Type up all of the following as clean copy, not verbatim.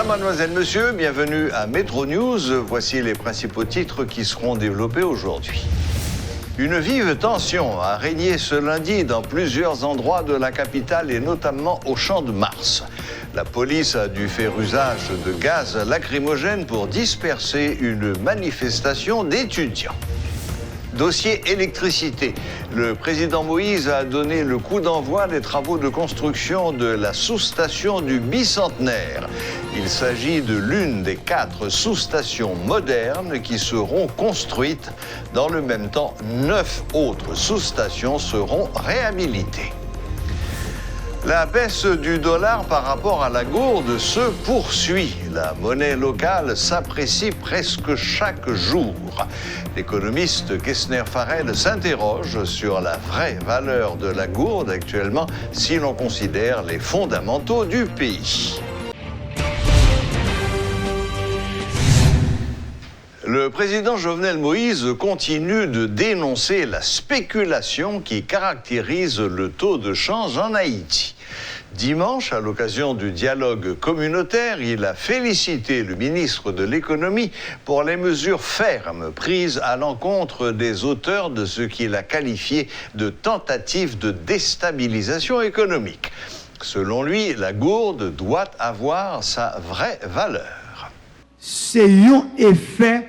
mademoiselle, monsieur, bienvenue à Métro News. Voici les principaux titres qui seront développés aujourd'hui. Une vive tension a régné ce lundi dans plusieurs endroits de la capitale et notamment au Champ de Mars. La police a dû faire usage de gaz lacrymogène pour disperser une manifestation d'étudiants. Dossier électricité. Le président Moïse a donné le coup d'envoi des travaux de construction de la sous-station du Bicentenaire. Il s'agit de l'une des 4 sous-stations modernes qui seront construites. Dans le même temps, 9 autres sous-stations seront réhabilitées. La baisse du dollar par rapport à la gourde se poursuit. La monnaie locale s'apprécie presque chaque jour. L'économiste Kessner Farrell s'interroge sur la vraie valeur de la gourde actuellement si l'on considère les fondamentaux du pays. Le président Jovenel Moïse continue de dénoncer la spéculation qui caractérise le taux de change en Haïti. Dimanche, à l'occasion du dialogue communautaire, il a félicité le ministre de l'Économie pour les mesures fermes prises à l'encontre des auteurs de ce qu'il a qualifié de tentative de déstabilisation économique. Selon lui, la gourde doit avoir sa vraie valeur. C'est un effet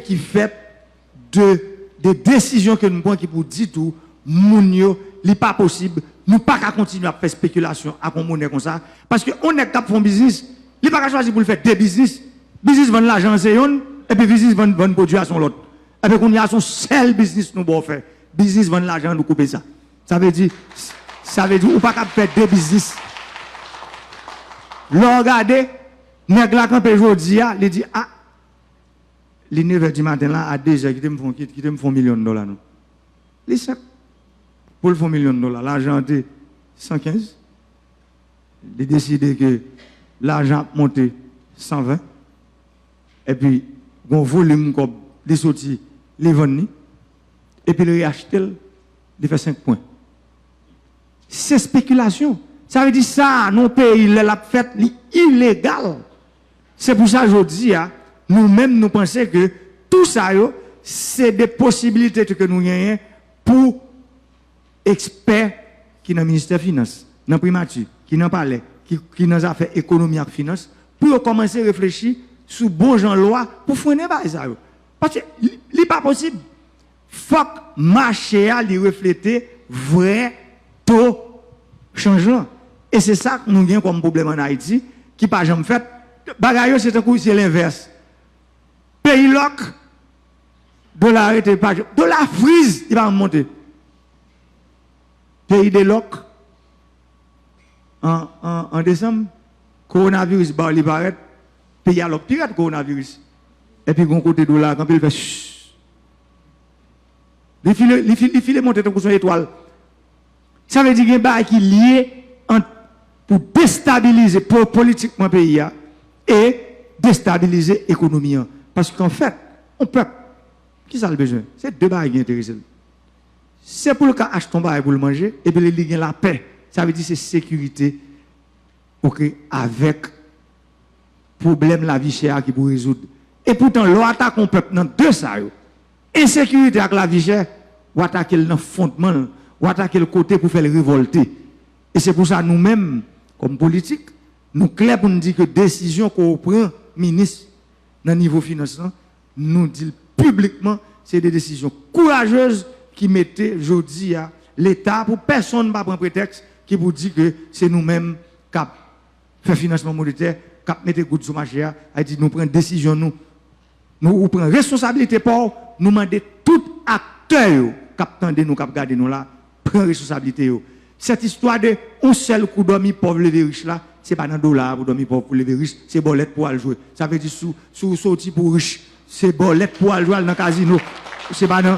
qui fait des décisions que nous prenons qui pour dire tout, mounio, n'est pas possible. Nous ne pouvons pas continuer à faire spéculation à qu'on monnaie comme ça. Parce qu'on est capable de faire business. Il n'est pas choisir pour le faire des business. Business vend l'argent, c'est un, et puis business vend produit à son l'autre. Et puis on y a son seul business nous pouvons faire. Business vend l'argent, nous couper ça. Ça veut dire, on ne peut pas faire des business. L'on regarde, nèg la campé jodi a, il dit ah les 9h du matin là à 2h qui me font $1 million nous. Les ça pour le font $1 million, l'argent était 115. Il décidé que l'argent monté 120 et puis on volume comme des sorties les vendre et puis le réacheter il fait 5 points. C'est spéculation. Ça veut dire ça, nos pays, la fête illégal. C'est pour ça aujourd'hui, nous-mêmes, nous pensons que tout ça, c'est des possibilités que nous gagnons pour experts qui sont dans le ministère des Finances, dans le primature, qui n'ont pas qui dans les affaires économiques et finances, pour commencer à réfléchir sur bon genre loi pour freiner ça. Parce que ce n'est pas possible. Il faut que le marché reflète vrai taux changement. Et c'est ça que nous avons comme problème en Haïti, qui pas jamais fait. Bagaille, c'est un coup, c'est l'inverse. Pays loc, dollar était pas. De la frise, il va monter. Pays de loc, en décembre, coronavirus, il paraît, pays à loc, pirate coronavirus. Et puis, on côté dollar, quand il fait chut. Il file monter dans son étoile. Ça veut dire qu'il y a un bail qui est lié pour déstabiliser politiquement le pays et déstabiliser l'économie. Parce qu'en fait, on peut. Qui ça le besoin? C'est 2 bails qui intéressent. C'est pour le cas acheter ton bail pour le manger et puis il y a la paix. Ça veut dire c'est sécurité. OK, avec problème la vie chère qui pour résoudre. Et pourtant, l'on attaque un peuple dans 2 ça. Insécurité avec la vie chère, ou attaquer le fondement, ou attaquer le côté pour faire le révolter. Et c'est pour ça nous-mêmes, comme politique, nous clair pour nous dire que décision qu'on prend, ministre, dans le niveau financier, nous disons publiquement, c'est des décisions courageuses qui mettent aujourd'hui à l'État pour personne ne va prendre prétexte qui vous dit que c'est nous-mêmes qui fait financement monétaire, qui mettons gouttes sur le marché, et dit nous prenons décision, nous prenons responsabilité pour nous demander tout acteur qui attendent nous, qui regardent nous là, prend responsabilité. Cette histoire de un seul coup dormi pauvre lever riche là, c'est pas dans dollar pour dormir pauvre pour lever riche, c'est bolette pour aller jouer. Ça veut dire sous sorti pour riche, c'est bolette pour aller jouer dans le casino. C'est pas dans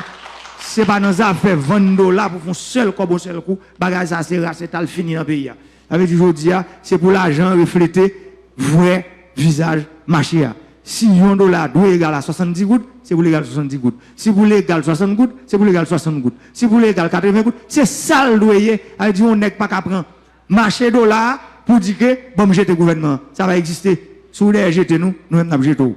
affaires $20 pour faire un seul coup, bagage ça c'est al fini dans le pays. Ça veut dire aujourd'hui c'est pour l'argent refléter vrai visage marché. Si $1 doit égal à 70 gouttes, c'est pour l'égal 70 gouttes. Si vous l'égal 60 gouttes, c'est pour l'égal 60 gouttes. Si vous l'égal 80 gouttes, c'est ça le doyer. Elle dit on n'est pas qu'à prendre marché dollar pour dire que bon jeter gouvernement, ça va exister. sous les jeter nous, nous-mêmes nous jetons.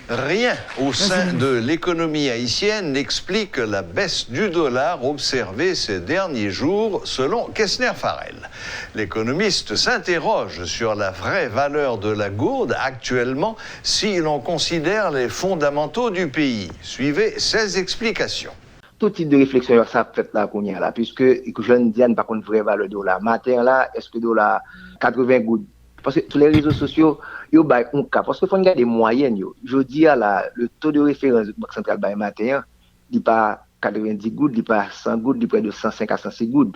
Rien au sein de l'économie haïtienne n'explique la baisse du dollar observée ces derniers jours, selon Kessner-Farrell. L'économiste s'interroge sur la vraie valeur de la gourde actuellement si l'on considère les fondamentaux du pays. Suivez ses explications. Tout type de réflexion, ça fait là qu'on y a là, puisque je ne dis pas qu'on vraie valeur dollar. Matin là, est-ce que dollar 80 gouttes? Parce que sur les réseaux sociaux, yo bay un cas parce que faut regarder moyenne yo. Je dis le taux de référence du Banque centrale bay matin, il pas 90 gouttes, il pas 100 gouttes, il près de 105 à 106 gouttes.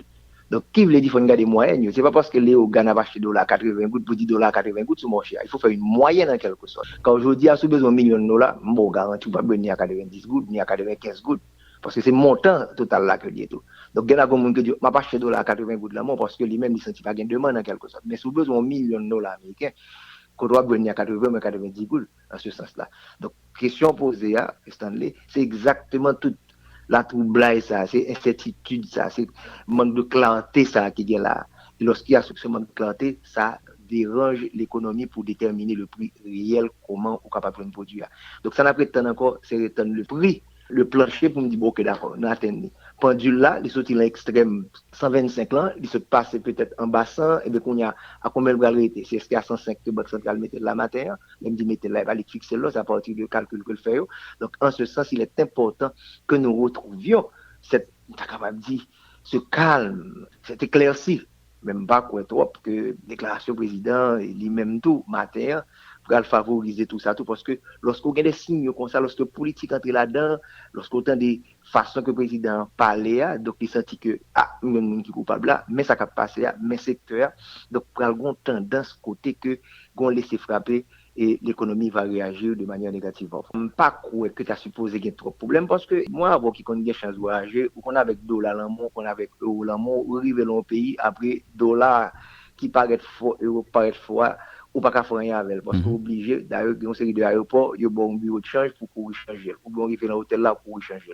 Donc qui veut dire faut regarder moyenne yo. C'est pas parce que Léo Gana va acheter dollar 80 gouttes pour 10 dollars 80 gouttes sur marché. Il faut faire une moyenne en quelque sorte. Quand je dis sous besoin millions de dollars, bon garantie pas ni à 90 gouttes ni à 95 gouttes parce que c'est montant total là que lié tout. Donc il y a comme monde qui dit m'a pas acheter dollar 80 gouttes là parce que lui-même il senti pas gain demande en quelque sorte. Mais sous besoin millions de dollars américains qu'on doit gagner à 80 mais 90 gouttes dans ce sens-là. Donc, question posée à Stanley, c'est exactement toute la trouble ça, c'est incertitude ça, c'est manque de clarté ça qui est là. Et lorsqu'il y a ce manque de clarté, ça dérange l'économie pour déterminer le prix réel, comment on est capable de produire. Donc, ça n'a pas été encore, c'est le prix, le plancher pour me dire, bon, ok, d'accord, on a atteint. Pendule là, il sorti à l'extrême 125 ans, il se passe peut-être en bassin, et bien qu'on y a à combien de arrêté? C'est ce qu'il y a 105 que Banque centrale mettait la matin, même dit mettait là, il va les fixer là, c'est à partir du calcul que le fait. Donc, en ce sens, il est important que nous retrouvions cette, capable de dire, ce calme, cet éclairci, même pas quoi trop, que déclaration président, et lui-même tout, matin, pour favoriser tout ça, tout parce que lorsqu'on a des signes comme ça, lorsque la politique entre là-dedans, lorsqu'on a des façons que le président parlait, donc il sentit que, nous qui est coupable là, mais ça va passer à mes secteurs, donc pour avoir tendance côté que, qu'on laisse frapper, et l'économie va réagir de manière négative. Je ne pas croire que tu as supposé qu'il y a trop de problèmes parce que moi, avant qu'il y ait chance de voyager, ou qu'on a avec dollar l'amour, qu'on a avec euro l'amour, ou arriver dans le pays, après dollar qui paraît fort, euro paraît fort, ou pas qu'à faire rien avec elle, parce qu'on est obligé, d'ailleurs, dans une série d'aéroports, il y a un bureau de change pour courir changer, ou bien on fait dans l'hôtel là pour courir changer.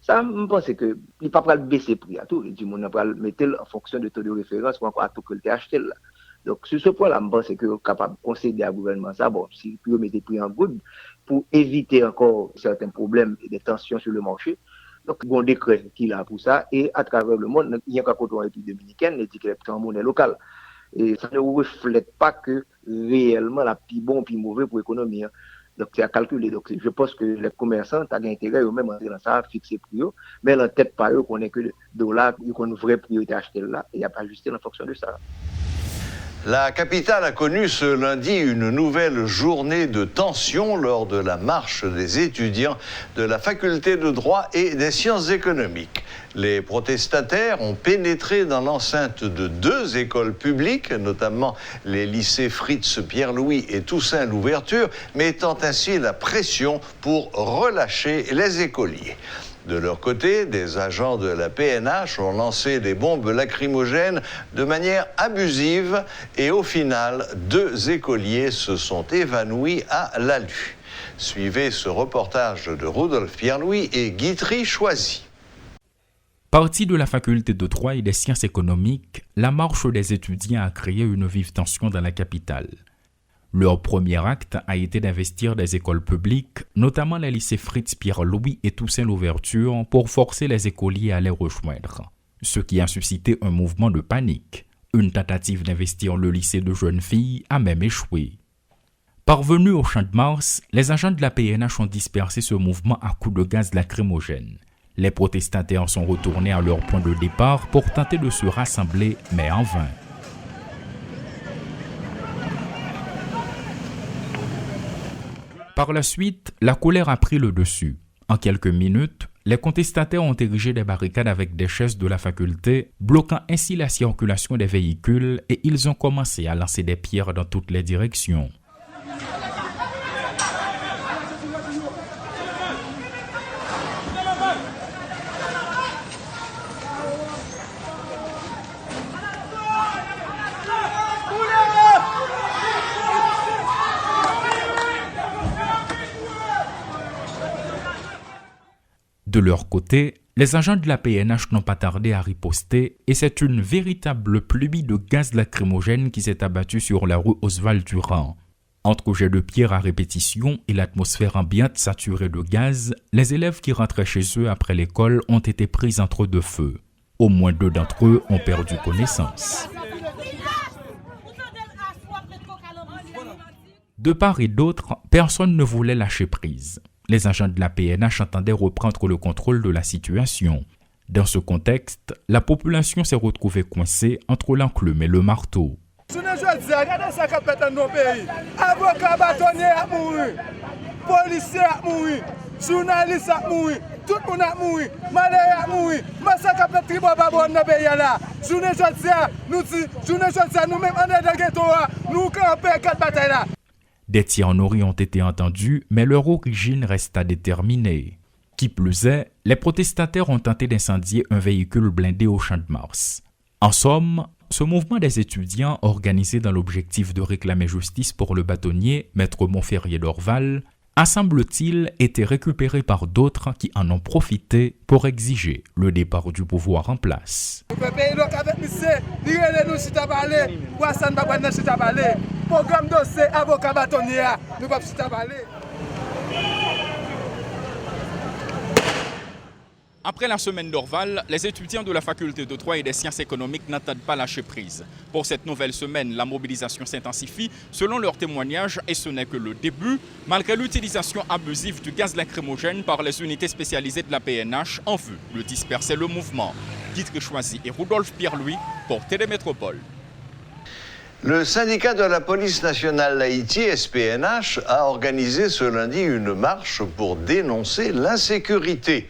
Ça, je pense que il n'est pas prêt à baisser le prix à tout, il on va le mettre en fonction de taux de référence ou encore à tout que tu as acheté là. Donc, sur ce point-là, je pense que est capable de concéder à gouvernement ça, bon, si vous mettez le prix en goutte, pour éviter encore certains problèmes et des tensions sur le marché. Donc, il y a un décret qui est là pour ça, et à travers le monde, il y a un côté en République dominicaine, il dit qu'il est en monnaie locale. Et ça ne reflète pas que réellement la plus bon, plus mauvais pour l'économie. Donc, c'est à calculer. Donc, je pense que les commerçants ont intérêt eux-mêmes à entrer dans ça, fixer le prix, mais en tête pas eux qu'on est que le dollar, qu'on a une vraie priorité à acheter là, et à ajuster en fonction de ça. La capitale a connu ce lundi une nouvelle journée de tension lors de la marche des étudiants de la faculté de droit et des sciences économiques. Les protestataires ont pénétré dans l'enceinte de 2 écoles publiques, notamment les lycées Fritz Pierre-Louis et Toussaint Louverture, mettant ainsi la pression pour relâcher les écoliers. De leur côté, des agents de la PNH ont lancé des bombes lacrymogènes de manière abusive et au final, 2 écoliers se sont évanouis à l'alu. Suivez ce reportage de Rodolphe Pierre-Louis et Guitry Choisy. Partie de la faculté de droit et des sciences économiques, la marche des étudiants a créé une vive tension dans la capitale. Leur premier acte a été d'investir des écoles publiques, notamment les lycées Fritz Pierre-Louis et Toussaint Louverture, pour forcer les écoliers à les rejoindre. Ce qui a suscité un mouvement de panique. Une tentative d'investir le lycée de jeunes filles a même échoué. Parvenus au Champ de Mars, les agents de la PNH ont dispersé ce mouvement à coups de gaz lacrymogène. Les protestataires sont retournés à leur point de départ pour tenter de se rassembler, mais en vain. Par la suite, la colère a pris le dessus. En quelques minutes, les contestataires ont érigé des barricades avec des chaises de la faculté, bloquant ainsi la circulation des véhicules et ils ont commencé à lancer des pierres dans toutes les directions. De leur côté, les agents de la PNH n'ont pas tardé à riposter et c'est une véritable pluie de gaz lacrymogène qui s'est abattue sur la rue Oswald Durand. Entre jets de pierre à répétition et l'atmosphère ambiante saturée de gaz, les élèves qui rentraient chez eux après l'école ont été pris entre deux feux. Au moins 2 d'entre eux ont perdu connaissance. De part et d'autre, personne ne voulait lâcher prise. Les agents de la PNH entendaient reprendre le contrôle de la situation. Dans ce contexte, la population s'est retrouvée coincée entre l'enclume et le marteau. Regardez ça qui a fait dans nos pays. Avocats bâtonniers a mouru, policiers a mouru, journalistes a mouru, tout le monde a mouru, malais a mouru, massacre a fait tribo babon dans le pays là. Journée nous-mêmes on est dans le ghetto, nous campons 4 batailles là. Des tirs nourris ont été entendus, mais leur origine reste à déterminer. Qui plus est, les protestataires ont tenté d'incendier un véhicule blindé au Champ de Mars. En somme, ce mouvement des étudiants, organisé dans l'objectif de réclamer justice pour le bâtonnier, Maître Montferrier d'Orval, a semble-t-il été récupéré par d'autres qui en ont profité pour exiger le départ du pouvoir en place. Après la semaine d'Orval, les étudiants de la faculté de droit et des sciences économiques n'attendent pas lâcher prise. Pour cette nouvelle semaine, la mobilisation s'intensifie selon leurs témoignages et ce n'est que le début, malgré l'utilisation abusive du gaz lacrymogène par les unités spécialisées de la PNH en vue de disperser le mouvement. Guitry Choisy et Rudolph Pierre-Louis pour Télémétropole. Le syndicat de la police nationale d'Haïti, SPNH, a organisé ce lundi une marche pour dénoncer l'insécurité.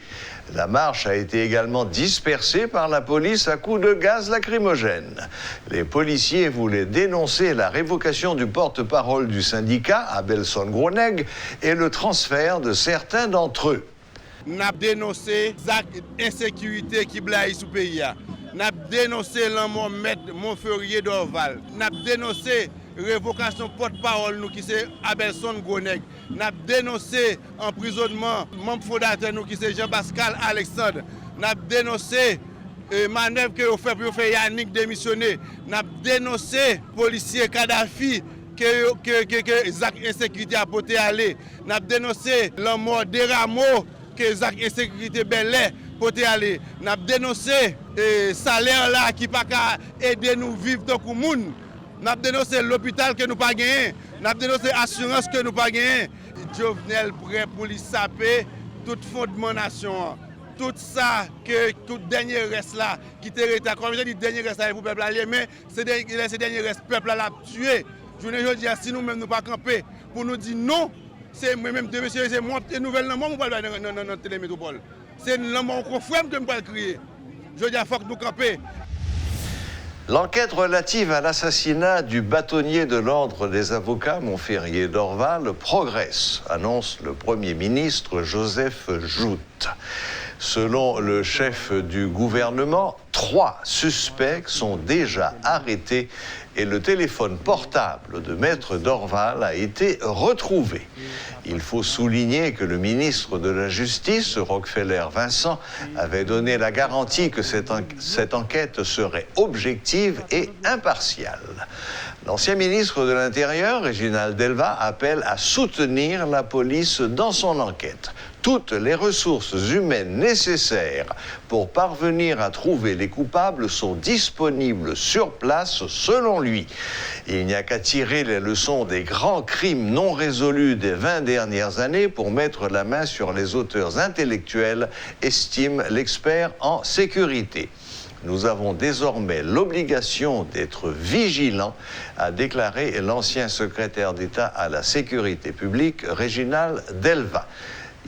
La marche a été également dispersée par la police à coups de gaz lacrymogène. Les policiers voulaient dénoncer la révocation du porte-parole du syndicat, Abelson Groneg, et le transfert de certains d'entre eux. Nous avons dénoncé l'insécurité qui blaye sous le pays. Nous avons dénoncé l'amour maître Montferrier d'Orval. Nous avons dénoncé révocation porte-parole nous qui c'est Abelson Groneg. Nous avons dénoncé emprisonnement membre fondateur nous qui c'est Jean-Pascal Alexandre. Nous avons dénoncé manœuvre que vous fait pour faire Yannick démissionner. Nous avons dénoncé policier Kadhafi que Zach insécurité a porté aller. Nous avons dénoncé la mort des rameaux que Zach insécurité belé porté aller. Nous avons dénoncé salaire là qui pas aider nous vivre dans le monde. Nous avons dénoncé l'hôpital que nous pas gagné. Nous avons dénoncé l'assurance que nous pas gagné. Jovenel prêt pour lui saper toute fondement nation. Tout ça, que tout dernier reste là, qui était comme je dis, dernier reste là pour le peuple allié, mais c'est dernier reste peuple là l'a tué. Je ne dis pas si nous-mêmes nous pas camper pour nous dire non, c'est moi-même de monsieur, c'est moi, une nouvelle nom, on parle dans Télémétropole. C'est l'homme qu'on frère que nous pas crier. Je dis il faut que nous camper. L'enquête relative à l'assassinat du bâtonnier de l'Ordre des avocats, Montferrier d'Orval, progresse, annonce le Premier ministre Joseph Joute. Selon le chef du gouvernement, 3 suspects sont déjà arrêtés et le téléphone portable de Maître d'Orval a été retrouvé. Il faut souligner que le ministre de la Justice, Rockefeller Vincent, avait donné la garantie que cette enquête serait objective et impartiale. L'ancien ministre de l'Intérieur, Réginald Delva, appelle à soutenir la police dans son enquête. Toutes les ressources humaines nécessaires pour parvenir à trouver les coupables sont disponibles sur place, selon lui. Il n'y a qu'à tirer les leçons des grands crimes non résolus des 20 dernières années pour mettre la main sur les auteurs intellectuels, estime l'expert en sécurité. Nous avons désormais l'obligation d'être vigilants, a déclaré l'ancien secrétaire d'État à la sécurité publique, Réginald Delva.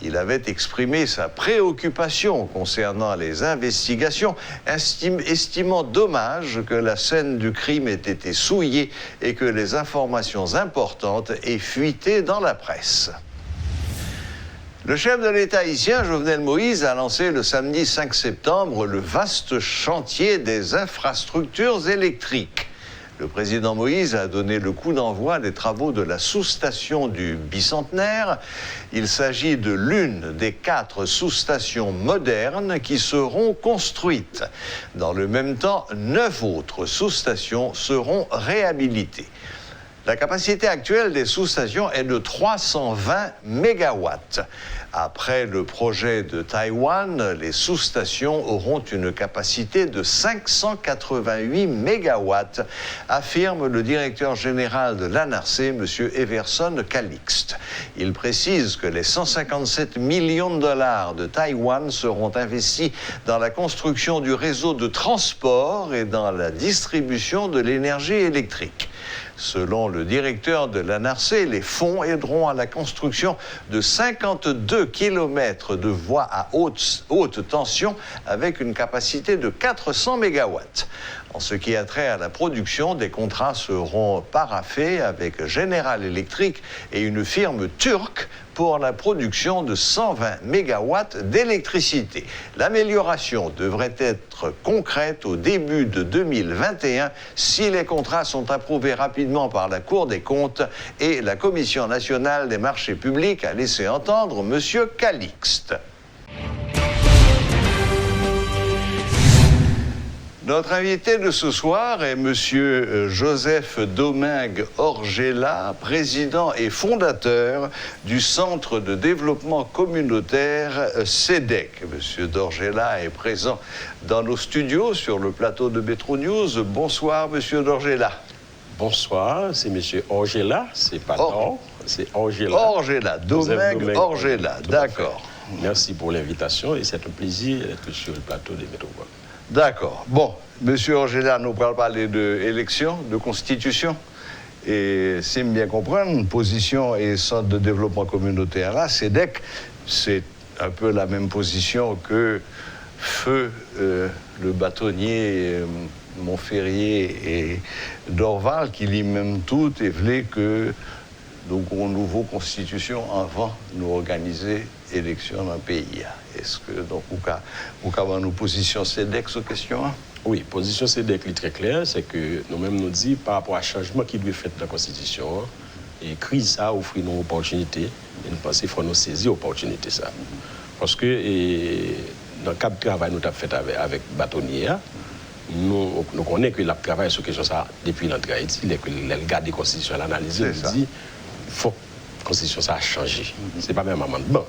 Il avait exprimé sa préoccupation concernant les investigations, estimant dommage que la scène du crime ait été souillée et que les informations importantes aient fuité dans la presse. Le chef de l'État haïtien, Jovenel Moïse, a lancé le samedi 5 septembre le vaste chantier des infrastructures électriques. Le président Moïse a donné le coup d'envoi des travaux de la sous-station du Bicentenaire. Il s'agit de l'une des 4 sous-stations modernes qui seront construites. Dans le même temps, 9 autres sous-stations seront réhabilitées. La capacité actuelle des sous-stations est de 320 mégawatts. Après le projet de Taïwan, les sous-stations auront une capacité de 588 mégawatts, affirme le directeur général de l'ANRC, M. Everson Calixte. Il précise que les 157 millions de dollars de Taïwan seront investis dans la construction du réseau de transport et dans la distribution de l'énergie électrique. Selon le directeur de l'ANRC, les fonds aideront à la construction de 52 kilomètres de voies à haute tension avec une capacité de 400 mégawatts. En ce qui a trait à la production, des contrats seront paraphés avec General Electric et une firme turque pour la production de 120 mégawatts d'électricité. L'amélioration devrait être concrète au début de 2021 si les contrats sont approuvés rapidement par la Cour des comptes et la Commission nationale des marchés publics a laissé entendre M. Calixte. Notre invité de ce soir est M. Joseph Domingue Orgella, président et fondateur du Centre de développement communautaire CEDEC. M. Dorgella est présent dans nos studios sur le plateau de Metro News. Bonsoir, M. Dorgella. Bonsoir, c'est M. Orgella, c'est pas non, c'est Orgella. Orgella, Domingue Orgella, d'accord. Merci pour l'invitation et c'est un plaisir d'être sur le plateau de Métropole. D'accord. Bon, M. Orgella nous parler d'élection, de constitution. Et si je bien comprendre, position et centre de développement communautaire là, CEDEC, c'est un peu la même position que Feu, le bâtonnier Montferrier et Dorval, qui lit même tout et voulait que nous avons une nouvelle constitution avant de nous organiser élection dans le pays. Est-ce que donc vous avez une position CEDEC sur cette question? Oui, position CEDEC est très claire, c'est que nous-mêmes nous disons par rapport à changement qui doit être fait dans la constitution, et crise ça offre une opportunité, et nous pensons qu'il faut nous saisir l'opportunité ça. Parce que dans le cadre de travail que nous avons fait avec Bâtonnier, nous connaissons que le travail sur question ça depuis l'entrée Haïti, le garde des constitutions, l'analyse, nous dit il faut que la constitution ça a changé. Ce n'est pas même un amendement.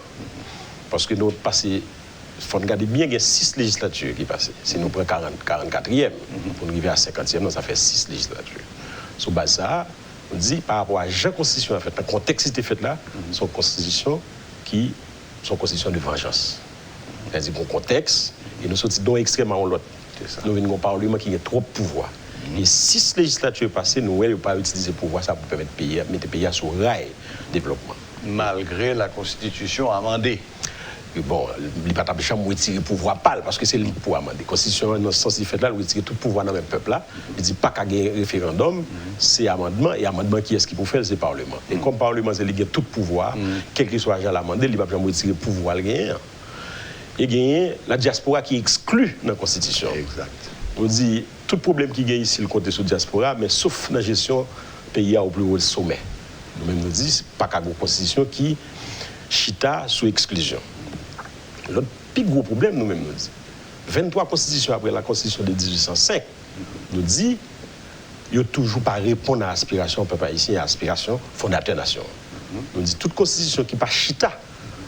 Parce que nous passons, il faut regarder bien, il y a 6 législatures qui passent. Si nous prenons 44e, pour nous arriver à 50e, ça fait 6 législatures. Sur base de ça, on dit par rapport à la constitution, en fait, le contexte qui est fait là, c'est une constitution de vengeance. C'est-à-dire qu'on contexte, et nous sortons donc extrêmement en l'autre. Nous venons d'un parlement qui a trop de pouvoir. Et 6 législatures passées, nous n'avons pas utilisé le pouvoir ça pour permettre de mettre le pays sur rail de développement. Malgré la constitution amendée. Et bon, il n'y a pas de chambre retirer le pouvoir pâle, parce que c'est le pouvoir amendé. La constitution, dans ce sens, il fait là, il retire tout le pouvoir dans le même peuple là. Il dit pas qu'à gagner un référendum, c'est amendement, et amendement qui est-ce qu'il peut faire, c'est le Parlement. Et comme le Parlement, c'est le tout pouvoir, quel que soit l'amendé, il n'y a pas de retirer le pouvoir gagner. Et gagner la diaspora qui exclut dans la constitution. Exact. On dit, tout problème qui gagne ici, le côté sur la diaspora, mais sauf dans la gestion pays au plus haut sommet. Nous-mêmes nous disons, pas qu'à une constitution qui chita sous exclusion. L'autre plus gros problème, nous-mêmes nous disons, 23 constitutions après la constitution de 1805, nous dit, il n'y a toujours pas répondre à l'aspiration du peuple haïtien et à l'aspiration fondateur nation. Nous disons, toute constitution qui pas chita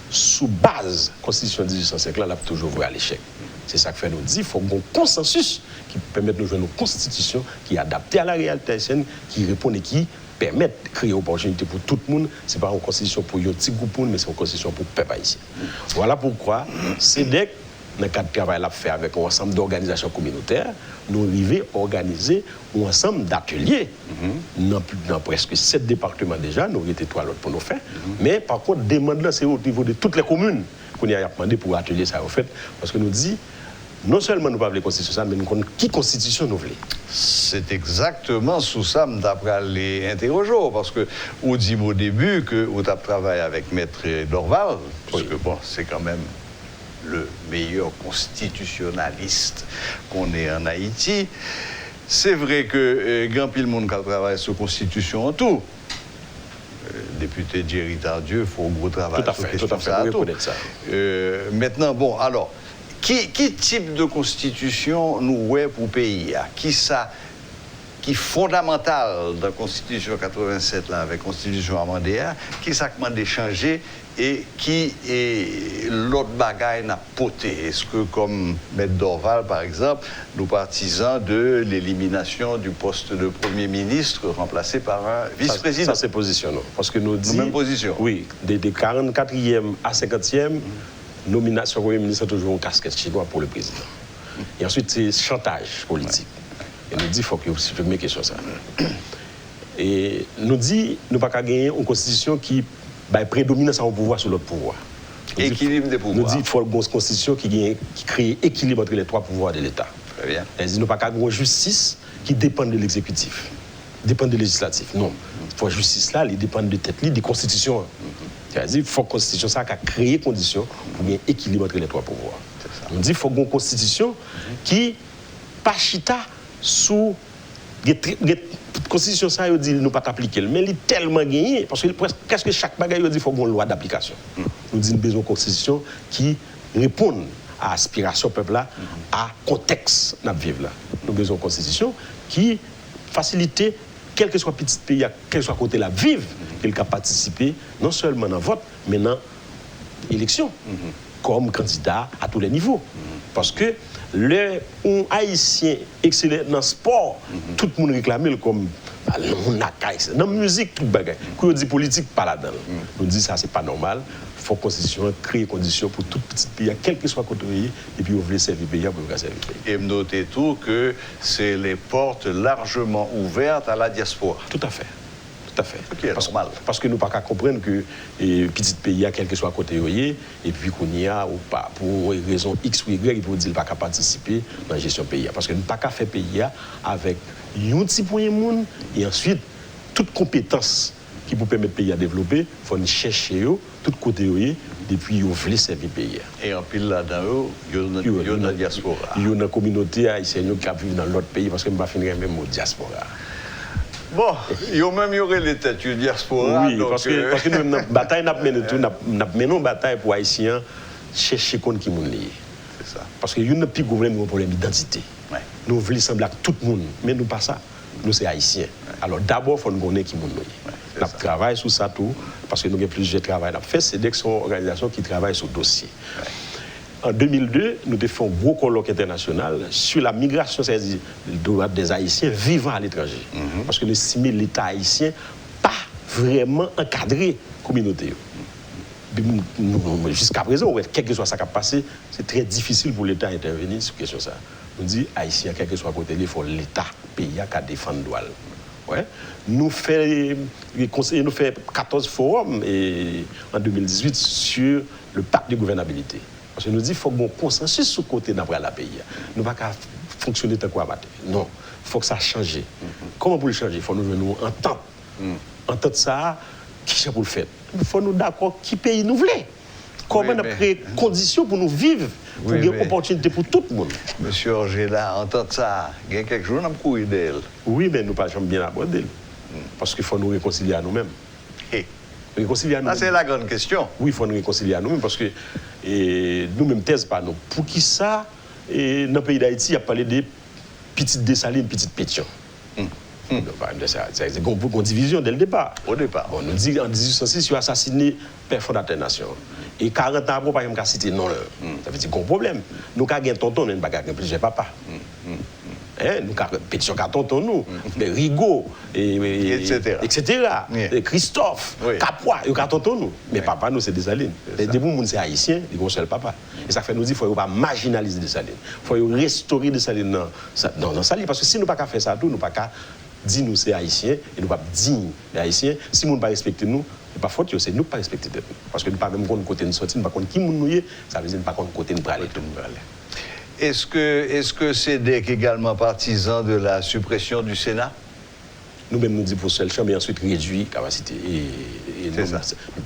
sous base constitution de 1805, là, elle a toujours voué à l'échec. C'est ça que fait nous dire, il faut un consensus qui permette de nous jouer une constitution qui est adaptée à la réalité haïtienne, qui répond et qui permet de créer une opportunité pour tout le monde. Ce n'est pas une constitution pour un petit groupe, mais c'est une constitution pour le peuple haïtien. Voilà pourquoi CEDEC, dans le cadre de travail qu'on fait avec un ensemble d'organisations communautaires, nous arrivons à organiser un ensemble d'ateliers. Dans presque 7 départements déjà, nous avons été 3 autres pour nous faire. Mais par contre, demande là, c'est au niveau de toutes les communes qu'on a demandé pour atelier ça au fait. Parce que nous dit, non seulement nous ne voulons pas la constitution, mais nous connaissons qui constitution nous voulons. C'est exactement sous ça que d'après les interroger, parce que vous dit au début que vous avez travaillé avec Maître Dorval, puisque bon, c'est quand même le meilleur constitutionnaliste qu'on ait en Haïti. C'est vrai que grand pile monde qui travaille sur la constitution en tout. Député Jerry Tardieu, il faut un gros travail tout à fait, tout à fait, ça. Maintenant, bon, alors, qui type de constitution nous ouais pour pays? Qui qui est fondamental dans la Constitution 87, là, avec la Constitution amendée, qui s'est demandé changer et qui est l'autre bagaille n'a poté. Est-ce que, comme M. Dorval, par exemple, nous partisans de l'élimination du poste de Premier ministre remplacé par un vice-président? Ça, c'est positionnant. Parce que nous disons. Même position. Oui, des 44e à 50e, nomination Premier ministre a toujours une casquette chinoise pour le président. Et ensuite, c'est chantage politique. Et nous dit, il faut que vous supprimiez quelque chose. Et nous dit, nous ne pouvons pas gagner une constitution qui prédomine sur le pouvoir sur l'autre pouvoir. Équilibre des pouvoirs. Nous dit, il faut une constitution qui crée équilibre entre les trois pouvoirs de l'État. Très bien. Et nous ne pouvons pas avoir une justice qui dépend de l'exécutif, dépend du législatif. Non. Il faut justice là, elle dépend de tête, des constitutions. C'est-à-dire, il faut que la constitution ça crée des conditions pour bien équilibre entre les trois pouvoirs. On dit qu'il faut une constitution qui pas chita sous la constitution ça dit nous pas appliquer mais elle est tellement gagné parce que presque chaque bagaille dit il faut une loi d'application. Nous disons besoin de constitution qui répond à l'aspiration peuple là, à contexte n'a vivre là. Nous avons besoin de constitution qui facilite quel que soit petit pays, quel que soit côté la vive, qu'il peut participer non seulement dans le vote, mais dans l'élection, comme candidat à tous les niveaux. Parce que les Haïtiens excellents dans le sport, tout le monde réclame comme dans la musique, tout le bagage. Quand on dit politique, pas là-dedans. On dit ça, c'est pas normal. Il faut que la Constitution crée des conditions pour tout petit pays, quel que soit le côté, et puis on veut servir le pays, on veut servir le pays. Et notez tout que c'est les portes largement ouvertes à la diaspora. Tout à fait. Tout à fait. Okay, parce que nous ne pouvons pas comprendre que les petits pays, quel que soit le côté, et puis qu'on y a ou pas, pour raison X ou Y, ils vont dire qu'ils ne peuvent pas participer dans la gestion pays. Parce que nous ne pouvons pas faire pays avec un petit point de monde et ensuite toute compétence qui peut permettre le pays à développer, il faut chercher tout côté depuis vous voulez servir le pays. Et en pile là-dedans, il y a une diaspora. Il y a une communauté haïtienne qui vit dans l'autre pays parce que je ne vais pas finir même au diaspora. Bon, il y a même les têtes du diaspora. Oui, donc, parce que nous, notre bataille, nous menons une bataille pour les Haïtiens chercher contre qui nous lié. C'est ça. Parce que nous n'avons plus un problème d'identité. Ouais. Nous voulons sembler à tout le monde, mais nous pas ça. Nous, c'est Haïtiens. Ouais. Alors d'abord, il faut nous connaître qui nous lié. Nous travaillons sur ça tout, parce que nous avons plusieurs travail. Nous avons fait, c'est une organisation qui travaille sur le dossier. Ouais. En 2002, nous avons fait un gros colloque international sur la migration, c'est-à-dire le droit des Haïtiens vivant à l'étranger. Parce que nous estimons l'État haïtien pas vraiment encadré la communauté. Jusqu'à présent, quel que soit ce qui a passé, c'est très difficile pour l'État d'intervenir sur cette question. Nous disons, Haïtiens, quel que soit côté, il faut l'État pays qui défend le droit. Ouais. Nous faisons 14 forums en 2018 sur le pacte de gouvernabilité. Parce que nous disons qu'il faut un consensus sur le côté de la pays. Nous ne pouvons pas fonctionner tant qu'on va battre. Non, il faut que ça change. Comment pour le changer? Il faut nous entendre. Entendre ça, qui c'est pour le faire? Il faut nous d'accord qui pays nous voulons. Comment on a créé des conditions pour nous vivre, pour avoir une opportunité pour tout le monde. Monsieur Orgela, entendre ça, il y a quelques jours, on a beaucoup d'elle. Oui, mais nous ne pouvons pas bien aborder. Parce qu'il faut nous réconcilier à nous-mêmes. C'est la grande question. Oui, il faut nous réconcilier à nous-mêmes parce que nous-mêmes, thèse pas nous. Pour qui ça, dans le pays d'Haïti, il y a parlé de petites dessalines, petites pétions. C'est une division dès le départ. Au départ. On nous dit en 1806, il a assassiné le père fondateur de la nation. Et 40 ans après, par exemple, cité non. Ça veut dire qu'on a un problème. Nous avons un tonton, nous n'avons pas plusieurs papas. Nous avons pétition qu'à tonton, nous. Rigaud, etc. Christophe, Capois, nous avons tonton, nous. Mais papa, nous, c'est des salines. Les gens, c'est haïtiens, ils ont seul papa. Et ça fait nous dire qu'il ne faut pas marginaliser des salines. Il faut restaurer des salines dans les salines. Parce que si nous ne pouvons pas faire ça, nous ne pouvons pas dire nous, c'est haïtiens, et nous ne pouvons pas dire les haïtiens. Si nous ne pouvons pas respecter nous, ce n'est pas faute, c'est nous qui ne respecter nous. Parce que nous ne pouvons pas même côté de sortir, nous ne pouvons pas qui nous est, ça veut dire que nous ne pouvons pas côté de aller. Est-ce que c'est également partisan de la suppression du Sénat? Nous-mêmes nous disons pour seule chambre et ensuite réduire la capacité. C'est ça.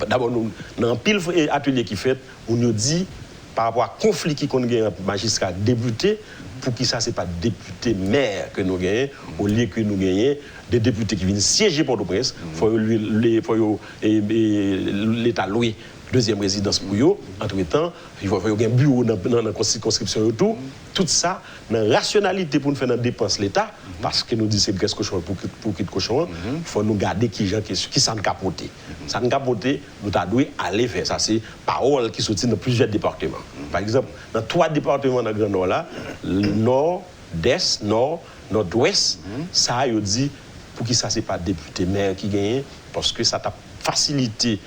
D'abord, dans un pile atelier qui fait, on nous dit par rapport à conflit qui qu'on gagne entre magistrats députés, pour qui ça, ce n'est pas député maire que nous gagnons, au lieu que nous gagnons des députés qui viennent siéger pour Port-au-Prince, il faut l'État louer deuxième résidence pour eux. Entre-temps, il faut avoir un bureau dans la circonscription et tout. Tout ça, dans la rationalité pour nous faire dans la dépense l'État, Parce que nous disons que c'est cochon pour quitter cochon, il faut nous garder qui s'en capoté. Ça nous capoté, nous devons aller vers ça. C'est parole qui sortit dans plusieurs départements. Par exemple, dans 3 départements dans le Grand Nord, là, le nord, est, nord, nord-ouest, ça, il dit, pour qui ça, c'est pas député maire qui gagne, parce que ça t'a facilité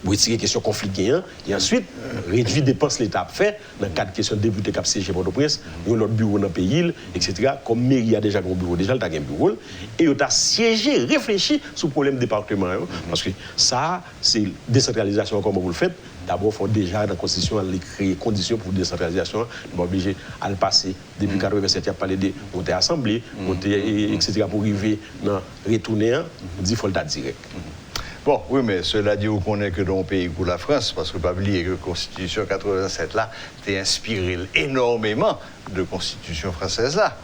retirer question conflit gagnant et ensuite réduire dépenses l'État fait dans le cadre de question de député cap siège Port-au-Prince, il y a notre bureau dans le pays, etc. Comme mairie a déjà un bureau, déjà il a un bureau et il a siégé, réfléchi sur le problème département parce que ça c'est décentralisation comme vous le faites. D'abord, il faut déjà dans la Constitution créer conditions pour décentralisation. Nous sommes obligés à le passer. Depuis 1987, il y a parlé de monter assemblée, monter, etc. pour arriver dans retourner, on dit qu'il faut le date direct. Bon, oui, mais cela dit, on connaît que dans le pays où la France, parce que pas oublier que la Constitution 87 là, t'est inspiré énormément de la Constitution française là.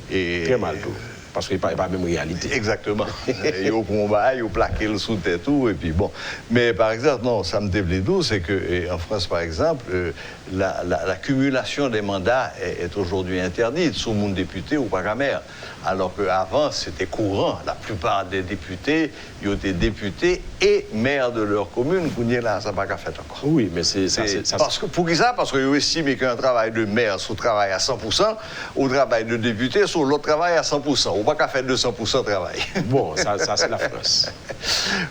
Et très mal tout. Parce qu'il n'y a pas la même réalité. Exactement. Il y a au combat, il y a plaqué le sous tête tout, et puis bon. Mais par exemple, non, ça me déplaît d'où, c'est qu'en France, par exemple, l'accumulation des mandats est aujourd'hui interdite, sous mon député ou pas qu'à maire. Alors qu'avant, c'était courant. La plupart des députés, ils étaient députés et maires de leur commune. Là, ça n'a pas qu'à faire encore. Oui, mais c'est ça. Parce que, pour qui ça? Parce qu'ils estiment qu'un travail de maire, sous travail à 100%, ou travail de député, sur l'autre travail à 100%. Ou pas qu'à faire 200% de travail. Bon, ça c'est la France.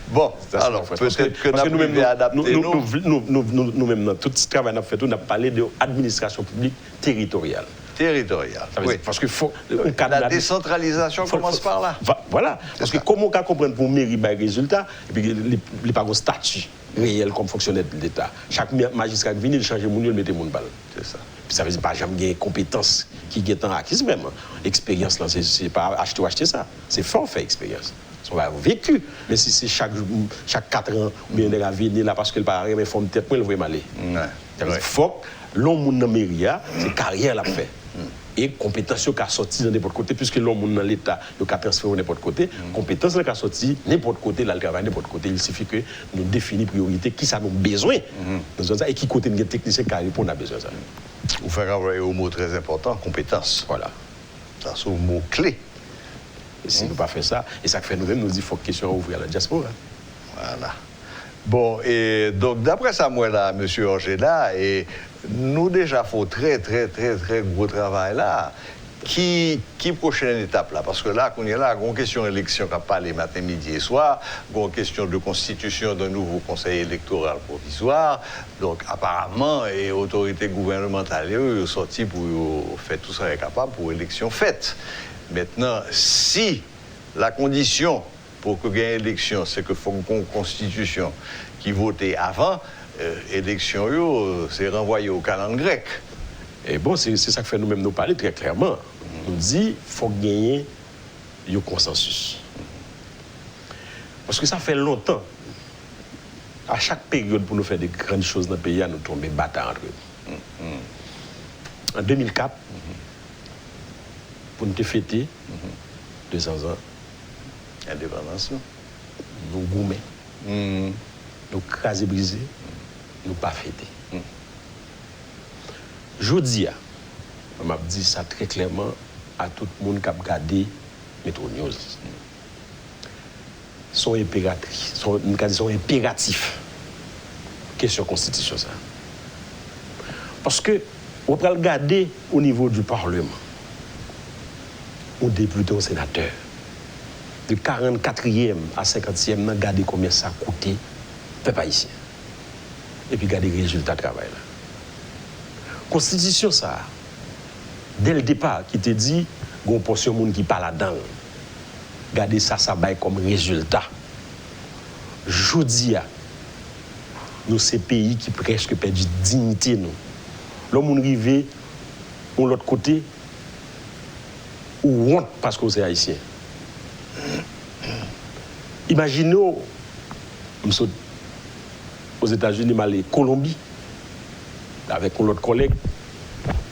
Bon, ça, alors peut-être que nous devons adapter. Nous-mêmes, dans tout ce travail qu'on a fait, on a parlé de l'administration publique territoriale. Territoriale. Oui. Parce que faut, la décentralisation commence par là. Voilà. Parce que comment on peut comprendre pour mairie par résultat, et puis il pas un statut réel comme fonctionnaire de l'État. Chaque magistrat qui vient, il change mon il met mon balle. C'est ça. Puis ça veut dire pas jamais gagner compétence qui est en acquise vraiment. Expérience là, c'est pas acheter ou acheter ça. C'est fort fait expérience. On va vécu. Mais si c'est chaque 4 ans, bien on a venir là parce que le parent mais forme tête, il va m'aller. Il faut l'homme dans mairie, c'est carrière l'a fait. Et compétence qui a sorti de n'importe côté, puisque l'homme dans l'État, il a transféré de n'importe côté, compétence qui a sorti n'importe côté, là, le travail n'importe côté, il suffit que nous définissons priorité, qui ça nous besoin, et qui côté de technicien qui répond à besoin de ça. Vous faites envoyer au mot très important, compétence. Voilà. Ça, c'est un mot clé. Et si nous pas fait ça, et ça fait nous-mêmes, nous dit qu'il faut question à ouvrir à la diaspora. Voilà. Bon, et donc d'après ça, moi là, M. Orgela, et nous déjà faut très gros travail là. Qui prochaine étape là? Parce que là, qu'on est là, il y a une question d'élection qui n'a pas les matins, midi et soir, il y a une question de constitution d'un nouveau conseil électoral provisoire. Donc apparemment, les autorités gouvernementales, ils sont sortis pour faire tout ça capable pour l'élection faite. Maintenant, si la condition pour qu'il y ait une élection, c'est qu'il faut une constitution qui votait avant, élection, c'est renvoyé au calendrier grec. Et bon, c'est ça que fait nous-mêmes nous parler très clairement. Nous dit qu'il faut gagner un consensus. Parce que ça fait longtemps, à chaque période pour nous faire des grandes choses dans le pays, nous tomber bataille entre eux. En 2004, pour nous fêter 200 ans, indépendance, nous gourmets, nous craser briser, nous pas fêter. Je dis, on m'a dit ça très clairement à tout le monde qui a regardé Metro News. Son impératif, son impératif. Question constitution ça. Parce que on peut regarder au niveau du Parlement, au député, au sénateur, de 44e à 50e, regardez combien ça a coûté, peuple haïtien. Et puis regardez les résultats de travail là. Constitution ça, dès le départ, qui te dit, il y a une portion de monde qui parle là-dedans. Regardez ça, ça baille comme résultat. Jodi, nous, ces pays qui presque perdent dignité, nous. L'homme arrivé, de l'autre côté, ou honte parce qu'on est haïtien. Imaginez, aux États-Unis, mais aller Colombie, avec notre collègue,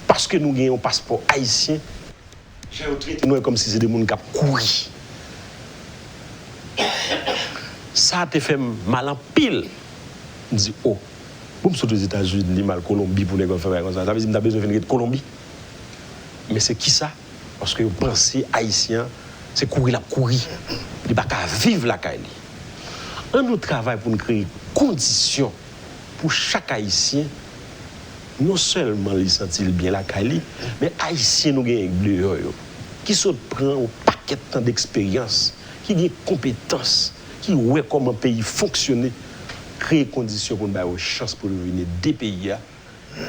parce que nous avons un passeport haïtien, j'ai traité nous comme si c'était des gens qui ont couru. Ça a fait mal en pile. Je dis, oh, pour me sortir aux États-Unis, mal Colombie pour nous faire comme ça. Ça veut dire que nous avons besoin de Colombie. Mais c'est qui ça? Parce que vous pensez, Haïtien, c'est courir la courir. Il n'y a pas qu'à vivre la Kaili. On travaille pour créer des conditions pour chaque Haïtien, non seulement les sentir bien la Kaili, mais Haïtien nous gagnent qui se prend un paquet d'expérience, qui a des compétences, qui voit comment un pays fonctionne, créer des conditions pour nous avoir une chance pour revenir des pays.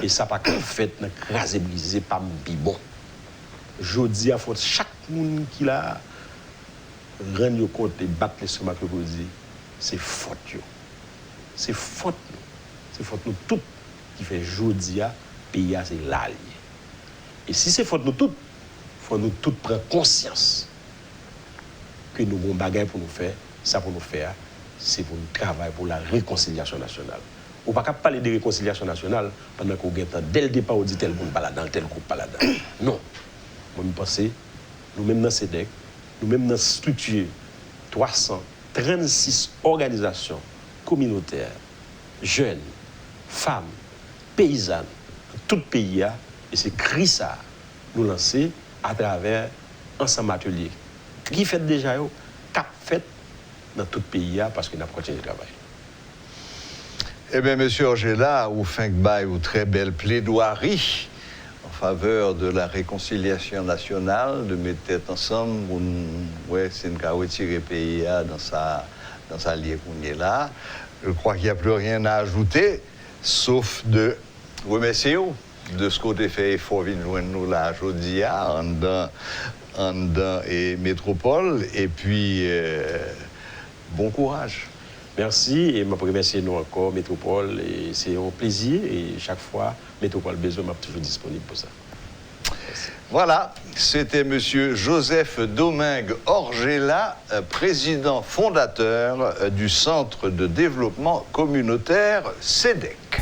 Et ça pas qu'en fait, nous craser, briser, pas bibon. Je dis à chaque monde qui l'a rendu compte et battre les stomac pour dire, c'est faute. C'est faute. C'est faute nous toutes qui fait jodi a pays c'est l'allié. Et si c'est faute nous toutes, faut nous toutes prendre conscience que nous avons des bagages pour nous faire, ça pour nous faire, c'est pour nous travailler pour la réconciliation nationale. On ne peut pas parler de réconciliation nationale pendant qu'on gagne dès le départ on dit tel monde pas là-dedans, tel groupe pas là-dedans. Non. Moi je pense nous-mêmes dans CEDEC, nous-mêmes dans structure 336 organisations communautaires, jeunes, femmes, paysannes, tout le pays, et c'est CRISA nous lancer à travers ensemble atelier. Qui fait déjà, cap fait dans tout le pays parce qu'on a continué le travail. Eh bien, M. Orgela, vous faites une très belle plaidoirie en faveur de la réconciliation nationale, de mettre tête ensemble, c'est une cas retirer le pays dans sa liée qu'on est là. Je crois qu'il n'y a plus rien à ajouter, sauf de remercier de ce qu'on a fait effort de nous là aujourd'hui, en dedans et métropole, et puis bon courage. Merci et je remercie nous encore, Métropole, et c'est un plaisir et chaque fois, Métropole besoin m'a toujours disponible pour ça. Merci. Voilà, c'était M. Joseph Domingue Orgela, président fondateur du Centre de développement communautaire CEDEC.